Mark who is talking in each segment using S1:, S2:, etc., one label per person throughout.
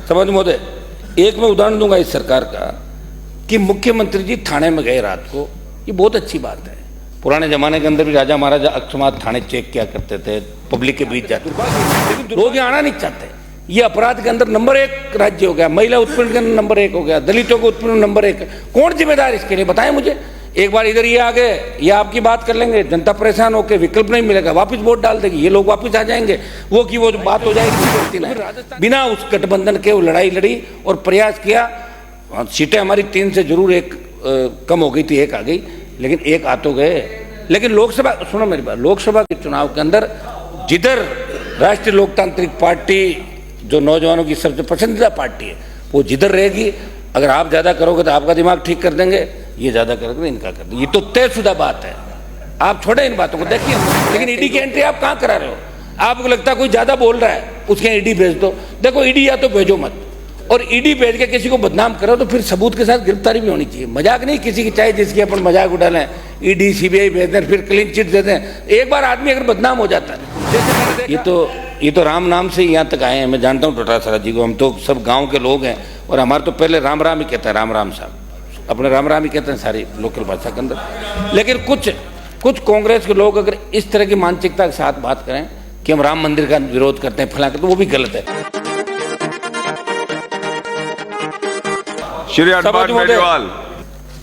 S1: सभापति महोदय, एक मैं उदाहरण दूंगा इस सरकार का कि मुख्यमंत्री जी थाने में गए रात को, ये बहुत अच्छी बात है। पुराने जमाने के अंदर भी राजा महाराजा अकस्मात थाने चेक किया करते थे, पब्लिक के बीच जाते थे, लेकिन लोग यहाँ आना नहीं चाहते। ये अपराध के अंदर नंबर 1 राज्य हो गया, महिला उत्पीड़न के अंदर नंबर 1 हो गया, दलितों को उत्पीड़न नंबर 1। कौन जिम्मेदार इसके लिए, बताएं मुझे। एक बार इधर ये आ गए, ये आपकी बात कर लेंगे, जनता परेशान होकर विकल्प नहीं मिलेगा, वापस वोट डाल देगी, ये लोग वापस आ जाएंगे, वो की वो बात हो जाएगी। बिना उस गठबंधन के वो लड़ाई लड़ी और प्रयास किया। सीटें हमारी 3 से जरूर 1 कम हो गई थी, 1 आ गई, लेकिन 1 आ तो गए। लेकिन लोकसभा, सुनो मेरी बात, लोकसभा के चुनाव के अंदर जिधर राष्ट्रीय लोकतांत्रिक पार्टी जो नौजवानों की सबसे पसंदीदा पार्टी है, वो जिधर रहेगी, अगर आप ज्यादा करोगे तो आपका दिमाग ठीक कर देंगे, ये ज्यादा करोगे इनका कर देंगे। ये तो तयशुदा बात है, आप छोड़े इन बातों को, देखिए। लेकिन ईडी की एंट्री आप कहाँ करा रहे हो? आपको लगता है कोई ज्यादा बोल रहा है, उसके ईडी भेज दो। देखो, ईडी या तो भेजो मत, और ईडी भेज के किसी को बदनाम करो तो फिर सबूत के साथ गिरफ्तारी भी होनी चाहिए। मजाक नहीं किसी की, चाहे जिसकी अपन मजाक उड़ा लें, ईडी सीबीआई भेज दें, फिर क्लीन चिट देते हैं। एक बार आदमी अगर बदनाम हो जाता है, ये तो राम नाम से यहाँ तक आए हैं। मैं जानता हूँ टोटासरा जी को, हम तो सब गाँव के लोग हैं, और हमारे तो पहले राम राम ही कहते हैं, राम राम साहब, अपने राम राम ही कहते हैं सारी लोकल भाषा के अंदर। लेकिन कुछ कांग्रेस के लोग अगर इस तरह की मानसिकता के साथ बात करें कि हम राम मंदिर का विरोध करते हैं, फला करते, तो वो भी गलत है।
S2: श्री अटबाज मेघवाल,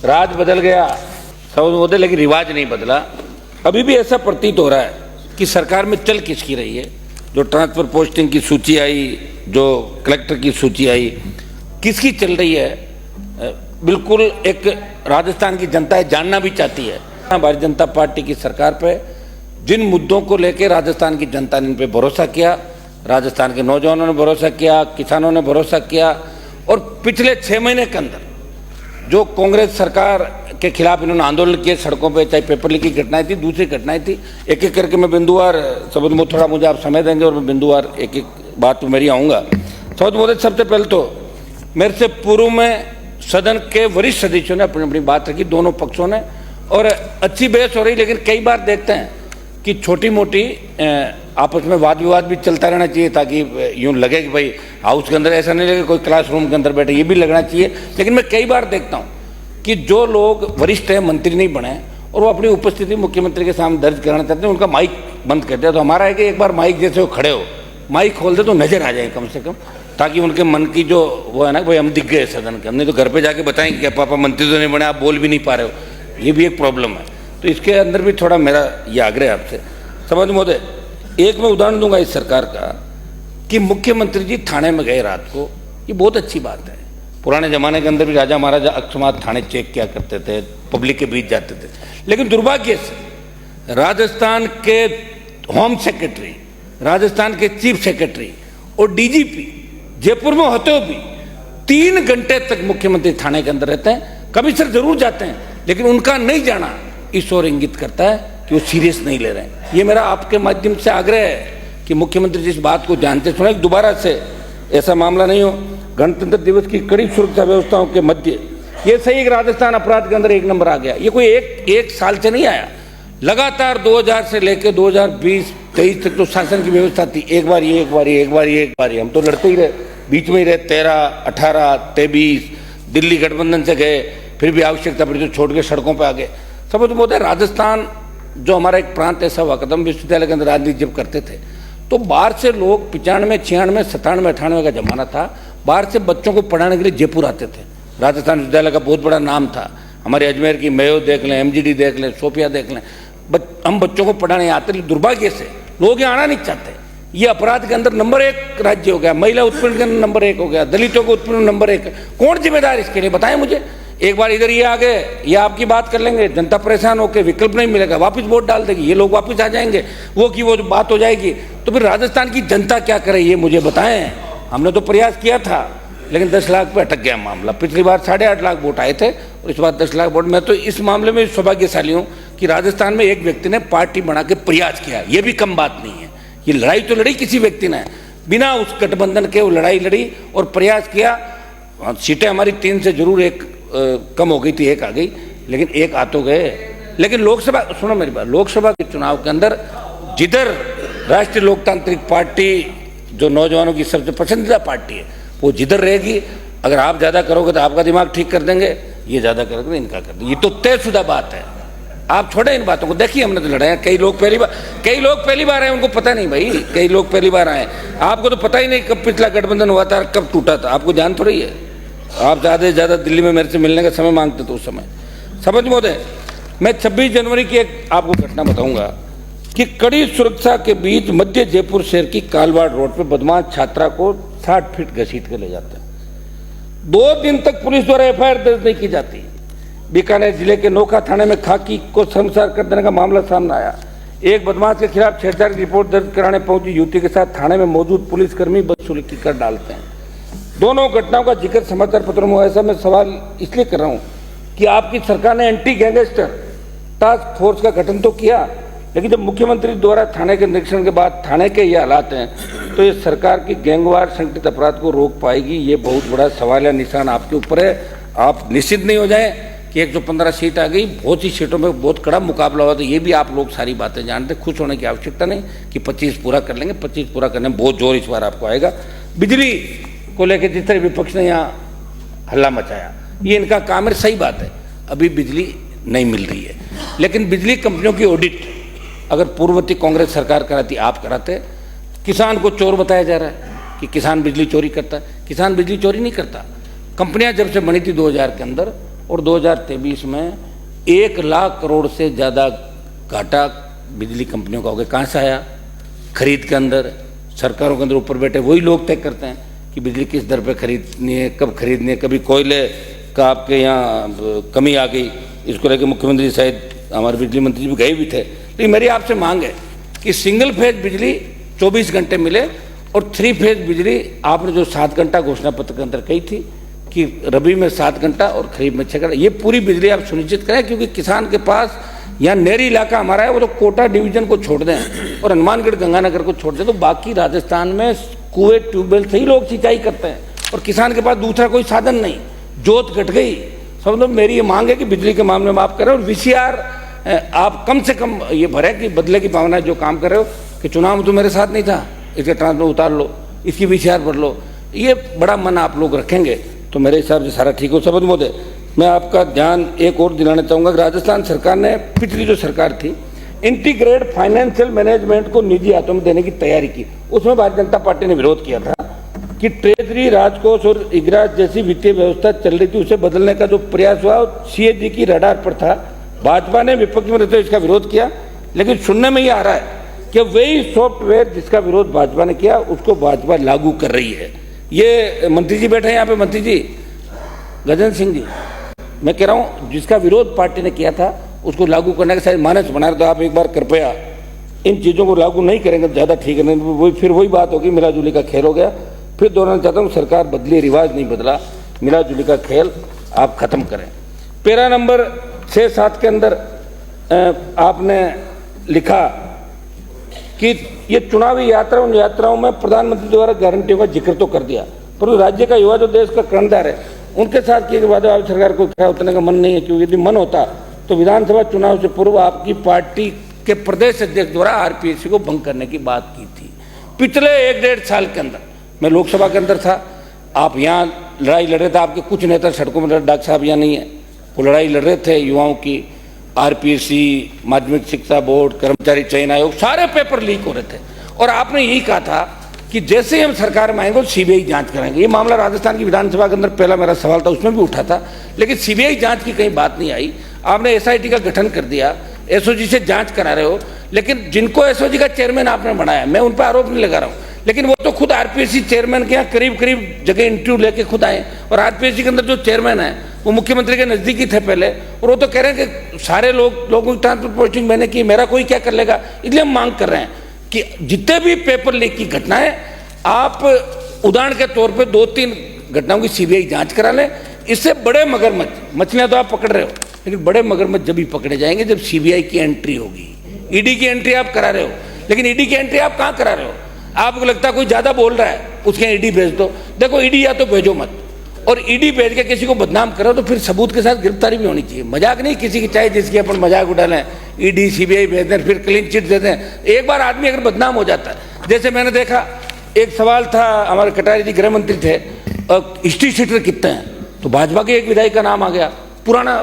S1: राज बदल गया सभापति महोदय, लेकिन रिवाज नहीं बदला। अभी भी ऐसा प्रतीत हो रहा है कि सरकार में चल किसकी रही है। जो ट्रांसफर पोस्टिंग की सूची आई, जो कलेक्टर की सूची आई, किसकी चल रही है? बिल्कुल एक राजस्थान की जनता जानना भी चाहती है। भारतीय जनता पार्टी की सरकार पे जिन मुद्दों को लेकर राजस्थान की जनता ने इन पे भरोसा किया, राजस्थान के नौजवानों ने भरोसा किया, किसानों ने भरोसा किया, और पिछले 6 महीने के अंदर जो कांग्रेस सरकार के खिलाफ इन्होंने आंदोलन किए सड़कों पे, चाहे पेपर लीक की घटनाएं थी, दूसरी घटनाएं थी, एक एक करके मैं बिंदुवार, सभापति महोदय थोड़ा मुझे आप समय देंगे और मैं बिंदुवार एक एक बात तो मेरी आऊँगा। सभापति महोदय, सबसे पहले तो मेरे से पूर्व में सदन के वरिष्ठ सदस्यों ने अपनी अपनी बात रखी, दोनों पक्षों ने, और अच्छी बहस हो रही। लेकिन कई बार देखते हैं कि छोटी मोटी आपस में वाद विवाद भी चलता रहना चाहिए, ताकि यूँ लगे कि भाई हाउस के अंदर ऐसा नहीं लगे कोई क्लासरूम के अंदर बैठे, ये भी लगना चाहिए। लेकिन मैं कई बार देखता हूँ कि जो लोग वरिष्ठ हैं, मंत्री नहीं बने, और वो अपनी उपस्थिति मुख्यमंत्री के सामने दर्ज कराना चाहते हैं, उनका माइक बंद करते हैं। तो हमारा है कि एक बार माइक जैसे वो खड़े हो, माइक खोल दे तो नजर आ जाए कम से कम, ताकि उनके मन की जो वो है ना, भाई हम दिख गए सदन के, हमने तो घर पे जाके बताएंगे कि पापा मंत्री तो नहीं बने, आप बोल भी नहीं पा रहे हो, ये भी एक प्रॉब्लम है। तो इसके अंदर भी थोड़ा मेरा ये आग्रह है आपसे। सभापति महोदय, एक मैं उदाहरण दूंगा इस सरकार का कि मुख्यमंत्री जी थाने में गए रात को, ये बहुत अच्छी बात है। पुराने जमाने के अंदर भी राजा महाराजा अकस्मात थाने चेक किया करते थे, पब्लिक के बीच जाते थे, लेकिन दुर्भाग्य से राजस्थान के होम सेक्रेटरी, राजस्थान के चीफ सेक्रेटरी और डीजीपी जयपुर में होते हुए भी 3 घंटे तक मुख्यमंत्री थाने के अंदर रहते हैं। कमिश्नर जरूर जाते हैं, लेकिन उनका नहीं जाना इस ओर इंगित करता है कि वो सीरियस नहीं ले रहे हैं। ये मेरा आपके माध्यम से आग्रह है कि मुख्यमंत्री जिस बात को जानते सुने, दोबारा से ऐसा मामला नहीं हो। गणतंत्र दिवस की कड़ी सुरक्षा व्यवस्थाओं के मध्य ये सही कि राजस्थान अपराध के अंदर 1 नंबर आ गया। ये कोई एक साल से नहीं आया, लगातार 2000 से लेकर 2020-23 तक तो शासन की व्यवस्था थी। एक बार ये, हम तो लड़ते ही रहे, बीच में ही रहे। 13, 18, 23 दिल्ली गठबंधन से गए, फिर भी आवश्यकता पड़ी तो छोड़ के सड़कों पर आ गए। सब तो बोलते राजस्थान जो हमारा एक प्रांत ऐसा हुआ, कदम विश्वविद्यालय के अंदर राजनीति जब करते थे तो बाहर से लोग 95, 96, 97, 98 का जमाना था, बाहर से बच्चों को पढ़ाने के लिए जयपुर आते थे। राजस्थान विश्वविद्यालय का बहुत बड़ा नाम था। हमारे अजमेर की मेयो देख लें, MGD देख लें, सोफिया देख लें, हम बच्चों को पढ़ाने आते। दुर्भाग्य से लोग यहाँ आना नहीं चाहते। ये अपराध के अंदर नंबर 1 राज्य हो गया, महिला उत्पीड़न के अंदर नंबर 1 हो गया, दलितों को उत्पीड़न नंबर 1। कौन जिम्मेदार इसके लिए, बताएं मुझे। एक बार इधर ये आ गए, ये आपकी बात कर लेंगे, जनता परेशान होकर विकल्प नहीं मिलेगा, वापस वोट डाल देगी, ये लोग वापस आ जाएंगे, वो की वो बात हो जाएगी। तो फिर राजस्थान की जनता क्या करे, ये मुझे बताएं। हमने तो प्रयास किया था, लेकिन 10 लाख पे अटक गया मामला। पिछली बार 8.5 लाख वोट आए थे और इस बार 10 लाख वोट। मैं तो इस मामले में सौभाग्यशाली हूँ कि राजस्थान में एक व्यक्ति ने पार्टी बना के प्रयास किया, ये भी कम बात नहीं है। ये लड़ाई तो लड़ी किसी व्यक्ति ने, बिना उस गठबंधन के वो लड़ाई लड़ी और प्रयास किया। सीटें हमारी 3 से जरूर 1 कम हो गई थी, 1 आ गई, लेकिन 1 आ तो गए। लेकिन लोकसभा, सुनो मेरी बात, लोकसभा के चुनाव के अंदर जिधर राष्ट्रीय लोकतांत्रिक पार्टी जो नौजवानों की सबसे पसंदीदा पार्टी है, वो जिधर रहेगी, अगर आप ज़्यादा करोगे तो आपका दिमाग ठीक कर देंगे, ये ज़्यादा करोगे तो इनका कर देंगे। ये तो तयशुदा बात है। आप छोड़े इन बातों को। देखिए हमने तो लड़ाया, कई लोग पहली बार आए, उनको पता नहीं भाई, कई लोग पहली बार आए। आपको तो पता ही नहीं कब पिछला गठबंधन हुआ था, कब टूटा था, आपको जान थोड़ी है। आप ज़्यादा से ज़्यादा दिल्ली में मेरे से मिलने का समय मांगते थे उस समय। समझ महोदय, मैं 26 जनवरी की एक आपको घटना बताऊंगा कि कड़ी सुरक्षा के बीच मध्य जयपुर शहर की कालवाड़ रोड पर बदमाश छात्रा को 60 फीट घसीट कर ले जाते हैं। 2 दिन तक पुलिस द्वारा एफआईआर दर्ज नहीं की जाती। बीकानेर जिले के नोखा थाने में खाकी को शर्मसार कर देने का मामला सामने आया। एक बदमाश के खिलाफ छेड़छाड़ की रिपोर्ट दर्ज कराने पहुंची युवती के साथ थाने में मौजूद पुलिसकर्मी बदसलूकी कर डालते हैं। दोनों घटनाओं का जिक्र समाचार पत्रों में। ऐसा मैं सवाल इसलिए कर रहा हूं कि आपकी सरकार ने एंटी गैंगस्टर टास्क फोर्स का गठन तो किया, लेकिन जब मुख्यमंत्री द्वारा थाने के निरीक्षण के बाद थाने के ये हालात हैं, तो ये सरकार की गैंगवार संगठित अपराध को रोक पाएगी? ये बहुत बड़ा सवाल या निशान आपके ऊपर है। आप निश्चित नहीं हो जाएं कि 115 सीट आ गई, बहुत सी सीटों में बहुत कड़ा मुकाबला हुआ, तो ये भी आप लोग सारी बातें जानते। खुश होने की आवश्यकता नहीं कि 25 पूरा कर लेंगे। 25 पूरा करने में बहुत जोर इस बार आपको आएगा। बिजली को लेकर जिस तरह विपक्ष ने यहाँ हल्ला मचाया, ये इनका काम है, सही बात है, अभी बिजली नहीं मिल रही है। लेकिन बिजली कंपनियों की ऑडिट अगर पूर्ववर्ती कांग्रेस सरकार कराती, आप कराते, किसान को चोर बताया जा रहा है कि किसान बिजली चोरी करता है। किसान बिजली चोरी नहीं करता। कंपनियां जब से बनी थी 2000 के अंदर और 2023 में 1 लाख करोड़ से ज़्यादा घाटा बिजली कंपनियों का हो गया। कहाँ से आया? खरीद के अंदर, सरकारों के अंदर ऊपर बैठे वही लोग तय करते हैं कि बिजली किस दर पे खरीदनी है, कब खरीदनी है। कभी कोयले का आपके यहाँ कमी आ गई, इसको लेकर मुख्यमंत्री शायद हमारे बिजली मंत्री भी गए भी थे। तो मेरी आपसे मांग है कि सिंगल फेज बिजली 24 घंटे मिले और 3 फेज बिजली आपने जो 7 घंटा घोषणा पत्र के अंदर कही थी कि रबी में 7 घंटा और खरीफ में 6 घंटा, ये पूरी बिजली आप सुनिश्चित करें। क्योंकि किसान के पास यहाँ नहरी इलाका हमारा है, वो तो कोटा डिवीजन को छोड़ दें और हनुमानगढ़ गंगानगर को छोड़ दें, तो बाकी राजस्थान में कुएं ट्यूबवेल से ही लोग सिंचाई करते हैं और किसान के पास दूसरा कोई साधन नहीं। जोत घट गई। समझो मेरी ये मांग है कि बिजली के मामले में आप करें और वीसीआर आप कम से कम ये भरे कि बदले की भावना जो काम कर रहे हो कि चुनाव में तो मेरे साथ नहीं था, इसके ट्रांसफर उतार लो, इसकी वीसीआर भर लो, ये बड़ा मन आप लोग रखेंगे तो मेरे हिसाब से सारा ठीक हो। सबद महोदय, मैं आपका ध्यान एक और दिलाना चाहूँगा कि राजस्थान सरकार ने, पिछली जो सरकार थी, इंटीग्रेटेड फाइनेंशियल मैनेजमेंट को निजी हाथों में देने की तैयारी की। उसमें भारतीय जनता पार्टी ने विरोध किया था कि ट्रेजरी, राजकोष और इगरा जैसी वित्तीय व्यवस्था चल रही थी, उसे बदलने का जो प्रयास हुआ सीएजी की रडार पर था। भाजपा ने विपक्ष में रहते इसका विरोध किया, लेकिन सुनने में ये आ रहा है कि वही सॉफ्टवेयर जिसका विरोध भाजपा ने किया उसको भाजपा लागू कर रही है। ये मंत्री जी बैठे हैं यहाँ पे, मंत्री जी गजेंद्र सिंह जी, मैं कह रहा हूँ जिसका विरोध पार्टी ने किया था उसको लागू करने का शायद मानस बना रहे, तो आप एक बार कृपया इन चीज़ों को लागू नहीं करेंगे तो ज़्यादा ठीक है। वही फिर वही बात होगी, मिलाजुली का खेल हो गया। फिर दोहराना चाहता हूँ, सरकार बदली, रिवाज नहीं बदला, मिलाजुली का खेल आप खत्म करें। पैरा नंबर 6-7 के अंदर आपने लिखा कि ये चुनावी यात्रा, उन यात्राओं में प्रधानमंत्री द्वारा गारंटियों का जिक्र तो कर दिया, परंतु राज्य का युवा जो देश का कर्णधार है उनके साथ किए गए वादे आप सरकार को खड़ा उतरने का मन नहीं है। क्योंकि यदि मन होता तो विधानसभा चुनाव से पूर्व आपकी पार्टी के प्रदेश अध्यक्ष द्वारा आरपीएससी को भंग करने की बात की थी। पिछले 1-1.5 साल के अंदर मैं लोकसभा के अंदर था, आप यहाँ लड़ाई लड़ रहे थे, आपके कुछ नेता सड़कों में लड़े, डॉक्टर साहब यहाँ नहीं है, वो लड़ाई लड़ रहे थे युवाओं की। आरपीएससी, माध्यमिक शिक्षा बोर्ड, कर्मचारी चयन आयोग, सारे पेपर लीक हो रहे थे और आपने यही कहा था कि जैसे ही हम सरकार में आएंगे सीबीआई जांच कराएंगे। ये मामला राजस्थान की विधानसभा के अंदर पहला मेरा सवाल था, उसमें भी उठा था, लेकिन सीबीआई जांच की कहीं बात नहीं आई। आपने एसआईटी का गठन कर दिया, एसओजी से जांच करा रहे हो, लेकिन जिनको एसओजी का चेयरमैन आपने बनाया, मैं उन पर आरोप नहीं लगा रहा हूँ, लेकिन वो तो खुद आरपीएससी चेयरमैन के यहाँ करीब करीब जगह इंटरव्यू लेके खुद आए और आरपीएससी के अंदर जो चेयरमैन है वो मुख्यमंत्री के नजदीकी थे पहले, और वो तो कह रहे हैं कि सारे लोगों की ट्रांसफर पोस्टिंग मैंने की, मेरा कोई क्या कर लेगा। इसलिए हम मांग कर रहे हैं कि जितने भी पेपर लीक की घटनाएं, आप उदाहरण के तौर पे 2-3 घटनाओं की सीबीआई जांच करा लें। इससे बड़े मगरमच्छ, मछलियां तो आप पकड़ रहे हो, लेकिन बड़े मगरमच्छ जब भी पकड़े जाएंगे जब सीबीआई की एंट्री होगी। ईडी की एंट्री आप करा रहे हो, लेकिन ईडी की एंट्री आप कहाँ करा रहे हो? आपको लगता है कोई ज्यादा बोल रहा है उसके ईडी भेज दो। देखो ईडी या तो भेजो मत, और ईडी भेज के किसी को बदनाम करो तो फिर सबूत के साथ गिरफ्तारी भी होनी चाहिए। मजाक नहीं किसी की, चाहे जिसकी अपन मजाक उड़ा लें, ईडी सीबीआई भेज दें, फिर क्लीन चिट देते हैं। एक बार आदमी अगर बदनाम हो जाता है, जैसे मैंने देखा एक सवाल था, हमारे कटारी जी गृह मंत्री थे, हिस्ट्री शीटर कितने हैं, तो भाजपा के एक विधायक का नाम आ गया, पुराना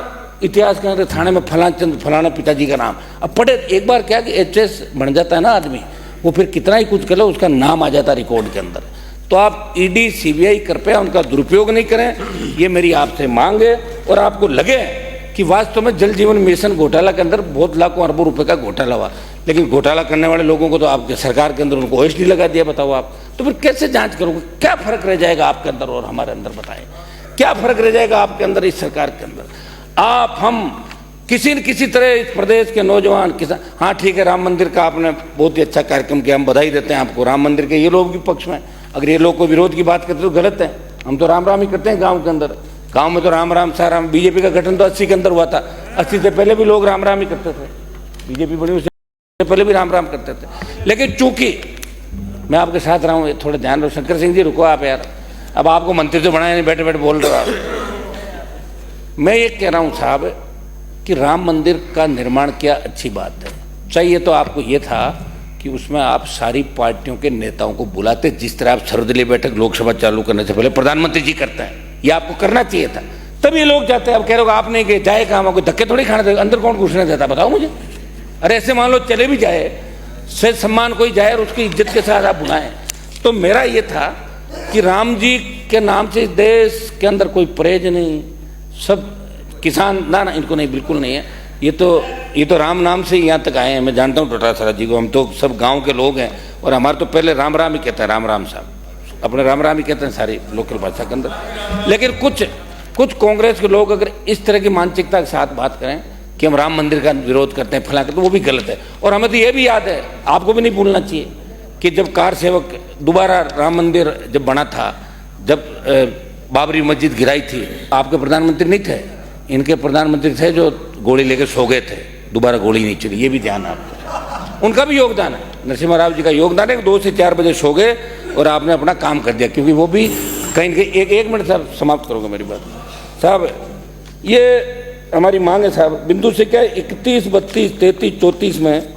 S1: इतिहास के अंदर थाने में फलाना पिताजी का नाम। अब पढ़े एक बार क्या कि एचएस बन जाता है ना आदमी, वो फिर कितना ही कुछ कर लो उसका नाम आ जाता है रिकॉर्ड के अंदर। तो आप ईडी सीबीआई कृपया उनका दुरुपयोग नहीं करें, ये मेरी आपसे मांग है। और आपको लगे कि वास्तव में जल जीवन मिशन घोटाला के अंदर बहुत लाखों अरबों रुपए का घोटाला हुआ, लेकिन घोटाला करने वाले लोगों को तो आपके सरकार के अंदर उनको ओएसडी लगा दिया, बताओ आप, तो फिर कैसे जांच करोगे? क्या फर्क रह जाएगा आपके अंदर और हमारे अंदर? बताएं क्या फर्क रह जाएगा आपके अंदर, इस सरकार के अंदर? आप हम किसी न किसी तरह इस प्रदेश के नौजवान किसान, हाँ ठीक है, राम मंदिर का आपने बहुत ही अच्छा कार्यक्रम किया, हम बधाई देते हैं आपको राम मंदिर के। ये लोग भी पक्ष में, अगर ये लोग को विरोध की बात करते तो गलत है। हम तो राम राम ही करते हैं गांव के अंदर, गांव में तो राम राम सा राम। बीजेपी का गठन तो 80 के अंदर हुआ था, 80 से पहले भी लोग राम राम ही करते थे, बीजेपी बनी उससे पहले भी राम राम करते थे। लेकिन चूंकि मैं आपके साथ रहा हूँ, थोड़ा ध्यान रखो। शंकर सिंह जी रुको आप यार, अब आपको मंत्री तो बनाए नहीं, बैठे बैठे बोल रहे हो आप। मैं ये कह रहा हूँ साहब कि राम मंदिर का निर्माण किया, अच्छी बात है, चाहिए तो आपको ये था कि उसमें आप सारी पार्टियों के नेताओं को बुलाते, जिस तरह आप सर्वदलीय बैठक लोकसभा चालू करने से पहले प्रधानमंत्री जी करते हैं, ये आपको करना चाहिए था, तब ये लोग जाते हैं। अब कह रहे हो आप नहीं गए, जाए कहाँ, कोई धक्के थोड़ी खाने देगा, अंदर कौन घुसने देता बताओ मुझे? अरे ऐसे मान लो चले भी जाए, से सम्मान कोई जाए और उसकी इज्जत के साथ आप बुलाएं। तो मेरा ये था कि राम जी के नाम से इस देश के अंदर कोई परहेज नहीं, सब किसान ना इनको नहीं, बिल्कुल नहीं है। ये तो राम नाम से ही यहाँ तक आए हैं। मैं जानता हूँ डोटासरा जी को, हम तो सब गांव के लोग हैं और हमारे तो पहले राम राम ही कहते हैं, राम राम साहब अपने राम राम ही कहते हैं सारी लोकल भाषा के अंदर। लेकिन कुछ कांग्रेस के लोग अगर इस तरह की मानसिकता के साथ बात करें कि हम राम मंदिर का विरोध करते हैं फला, तो वो भी गलत है। और हमें तो ये भी याद है, आपको भी नहीं भूलना चाहिए कि जब कार सेवक दोबारा राम मंदिर जब बना था, जब बाबरी मस्जिद गिराई थी, आपके प्रधानमंत्री नहीं थे, इनके प्रधानमंत्री थे जो गोली लेकर सो गए थे, दोबारा गोली नहीं चली, ये भी ध्यान आपको। उनका भी योगदान है, नरसिम्हा राव जी का योगदान है कि 2 से 4 बजे सो गए और आपने अपना काम कर दिया, क्योंकि वो भी कहीं न कहीं एक मिनट साहब समाप्त करोगे मेरी बात साहब। ये हमारी मांग है साहब, बिंदु से क्या 31, 32, 33, 34 में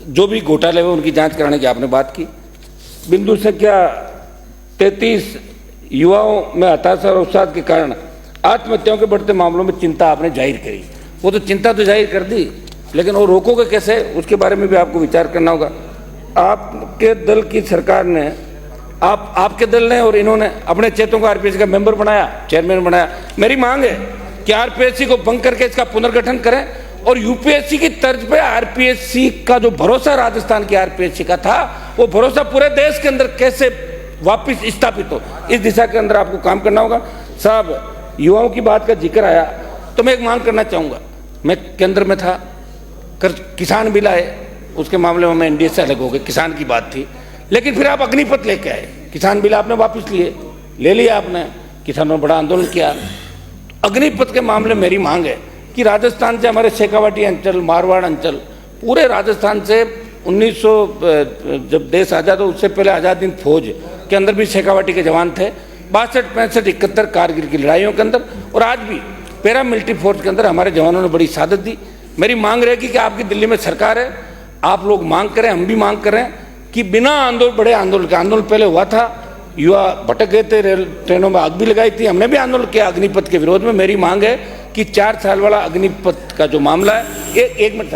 S1: जो भी घोटाले हुए उनकी जांच कराने की आपने बात की। बिंदु से क्या 33 युवाओं में हताशा और अवसाद के कारण आत्महत्याओं के बढ़ते मामलों में चिंता आपने जाहिर करी। वो तो चिंता तो जाहिर कर दी, लेकिन वो रोकोगे कैसे, उसके बारे में भी आपको विचार करना होगा। आपके दल की सरकार ने, आपके दल ने और इन्होंने अपने चेतों को आरपीएससी का मेंबर बनाया, चेयरमैन बनाया। मेरी मांग है कि आरपीएससी को भंग करके इसका पुनर्गठन करें और यूपीएससी की तर्ज पे आरपीएससी का जो भरोसा राजस्थान की आरपीएससी का था, वो भरोसा पूरे देश के अंदर कैसे वापस स्थापित हो, इस दिशा के अंदर आपको काम करना होगा साहब। युवाओं की बात का जिक्र आया तो मैं एक मांग करना चाहूँगा। मैं केंद्र में था, किसान बिल आए, उसके मामले में मैं एनडीए से अलग हो गए, किसान की बात थी, लेकिन फिर आप अग्निपथ लेके आए, किसान बिल आपने वापस ले लिया आपने, किसानों ने बड़ा आंदोलन किया। अग्निपथ के मामले में मेरी मांग है कि राजस्थान से हमारे शेखावाटी अंचल, मारवाड़ अंचल, पूरे राजस्थान से 1900 जब देश आज़ाद हो उससे पहले आज़ाद हिंद फौज के अंदर भी शेखावाटी के जवान थे, 62, 65, 71 कारगिल की लड़ाइयों के अंदर, और आज भी पैरा मिलिट्री फोर्स के अंदर हमारे जवानों ने बड़ी शहादत दी। मेरी मांग रहेगी कि आपकी दिल्ली में सरकार है, आप लोग मांग करें, हम भी मांग करें कि बिना बड़े आंदोलन पहले हुआ था, युवा भटक गए थे, रेल ट्रेनों में आग भी लगाई थी, हमने भी आंदोलन किया अग्निपथ के विरोध में। मेरी मांग है कि 4 साल वाला अग्निपथ का जो मामला है, एक मिनट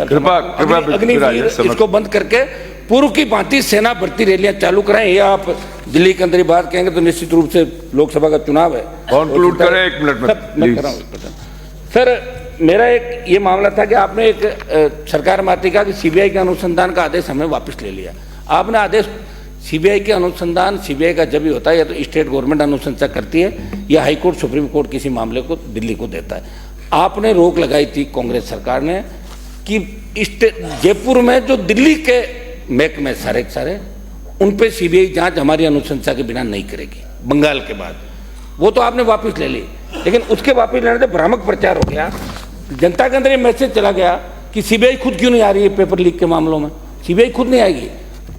S1: अग्निवीर, इसको बंद करके पूर्व की भांति सेना भर्ती रैलियां चालू कराएं। या आप दिल्ली के अंदर ही बात कहेंगे तो निश्चित रूप से लोकसभा का चुनाव है,
S2: कंक्लूड करें 1 मिनट में
S1: सर। मेरा एक ये मामला था कि आपने एक सरकार में आती कहा कि सीबीआई के अनुसंधान का आदेश हमने वापस ले लिया। आपने आदेश, सीबीआई के अनुसंधान, सीबीआई का जब भी होता है या तो स्टेट गवर्नमेंट अनुशंसा करती है या हाई कोर्ट, सुप्रीम कोर्ट किसी मामले को दिल्ली को देता है। आपने रोक लगाई थी कांग्रेस सरकार ने कि जयपुर में जो दिल्ली के महकमे सारे उन पे सीबीआई जांच हमारी अनुशंसा के बिना नहीं करेगी, बंगाल के बाद। वो तो आपने वापस ले ली, लेकिन उसके वापस लेने से भ्रामक प्रचार हो गया, जनता के अंदर ये मैसेज चला गया कि सीबीआई खुद क्यों नहीं आ रही है पेपर लीक के मामलों में, सीबीआई खुद नहीं आएगी,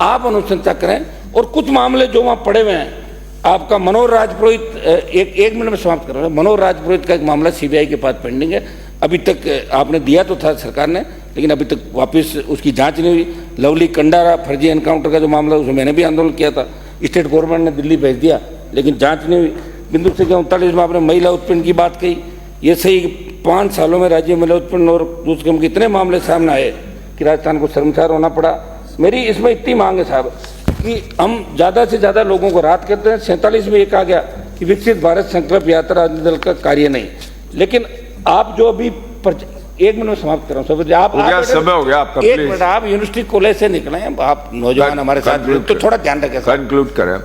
S1: आप अनुशंसा करें। और कुछ मामले जो वहाँ पड़े हुए हैं, आपका मनोहर राजपुरोहित, एक मिनट में समाप्त कर रहा हूँ, मनोहर राजपुरोहित का एक मामला सीबीआई के पास पेंडिंग है, अभी तक आपने दिया तो था सरकार ने, लेकिन अभी तक वापस उसकी जांच नहीं हुई। लवली कंडारा फर्जी एनकाउंटर का जो मामला, उसमें मैंने भी आंदोलन किया था, स्टेट गवर्नमेंट ने दिल्ली भेज दिया, लेकिन जांच नहीं हुई। बिंदु संख्या 39 में आपने महिला उत्पीड़न की बात कही। ये सही 5 सालों में राज्य में महिला उत्पीड़न और दूसरे क्रम के इतने मामले सामने आए कि राजस्थान को शर्मसार होना पड़ा। मेरी इसमें इतनी मांग है साहब कि हम ज़्यादा से ज़्यादा लोगों को राहत करते हैं। 47 में ये कहा गया कि विकसित भारत संकल्प यात्रा राजनीतिक दल का कार्य नहीं, लेकिन आप जो अभी 1 मिनट में समाप्त कर रहा हूँ सर। आप
S2: समय हो गया आपका,
S1: 1 मिनट। आप यूनिवर्सिटी कॉलेज से निकले हैं, आप नौजवान हमारे साथ, तो थोड़ा ध्यान रखें।
S2: कंक्लूड करें,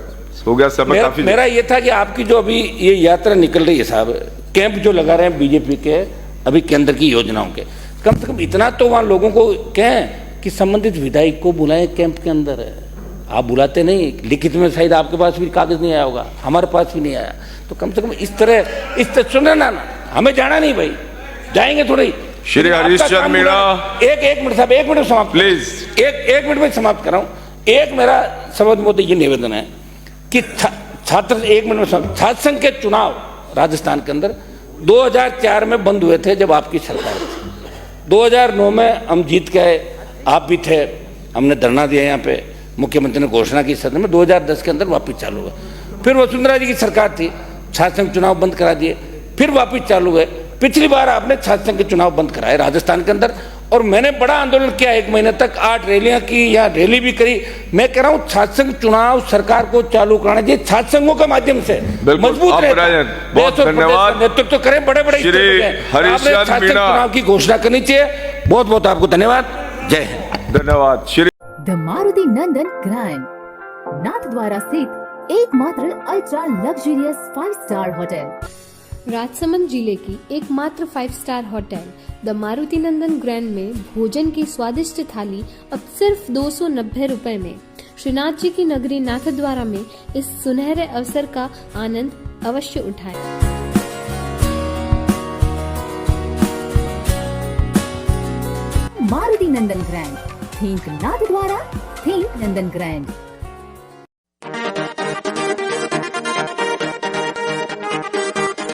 S2: हो गया समय काफी।
S1: मेरा ये था कि आपकी जो अभी ये यात्रा निकल रही है साहब, कैंप जो लगा रहे हैं बीजेपी के अभी केंद्र की योजनाओं के, कम से कम इतना तो वहां लोगों को कहें कि संबंधित विधायक को बुलाएं कैंप के अंदर। आप बुलाते नहीं, लिखित में शायद आपके पास भी कागज नहीं आया होगा, हमारे पास भी नहीं आया, तो कम से कम इस तरह सुने ना, हमें जाना नहीं भाई, जाएंगे थोड़ी।
S2: श्री हरीशचंद्र मीणा,
S1: एक मिनट साहब, 1 मिनट समाप्त
S2: प्लीज,
S1: एक मिनट में समाप्त कर रहा हूं। एक मेरा सबद मोदी ये निवेदन है कि छात्र 1 मिनट में छात्र संघ के चुनाव राजस्थान के अंदर 2004 में बंद हुए थे जब आपकी सरकार थी। 2009 में हम जीत के आए, आप भी थे, हमने धरना दिया यहाँ पे, मुख्यमंत्री ने घोषणा की सदन में, 2010 के अंदर वापस चालू हुआ। फिर वसुंधरा जी की सरकार थी, छात्र संघ चुनाव बंद करा दिए, फिर वापस चालू हुए। पिछली बार आपने छात्र संघ के चुनाव बंद कराए राजस्थान के अंदर, और मैंने बड़ा आंदोलन किया 1 महीने तक, 8 रैलियां की, या रैली भी करी। मैं कह रहा हूं छात्र संघ चुनाव सरकार को चालू कराना चाहिए, छात्र संघों के माध्यम से मजबूत रहे।
S2: बहुत धन्यवाद।
S1: नेतृत्व तो करें, बड़े बड़े चुनाव की घोषणा करनी चाहिए। बहुत बहुत आपको धन्यवाद, जय हिंद।
S2: धन्यवाद। Shri
S3: the Maruti Nandan grand, Nathdwara स्थित एकमात्र ultra luxurious 5 star hotel.
S4: Rajsamand जिले की एकमात्र 5 star hotel the Maruti Nandan grand में भोजन की स्वादिष्ट थाली अब सिर्फ 290 रुपए में। श्रीनाथ जी की नगरी नाथद्वारा में इस सुनहरे अवसर का आनंद अवश्य उठाएं।
S3: मारुति नंदन ग्रैंड, थिंक नाथद्वारा, थिंक नंदन ग्रैंड।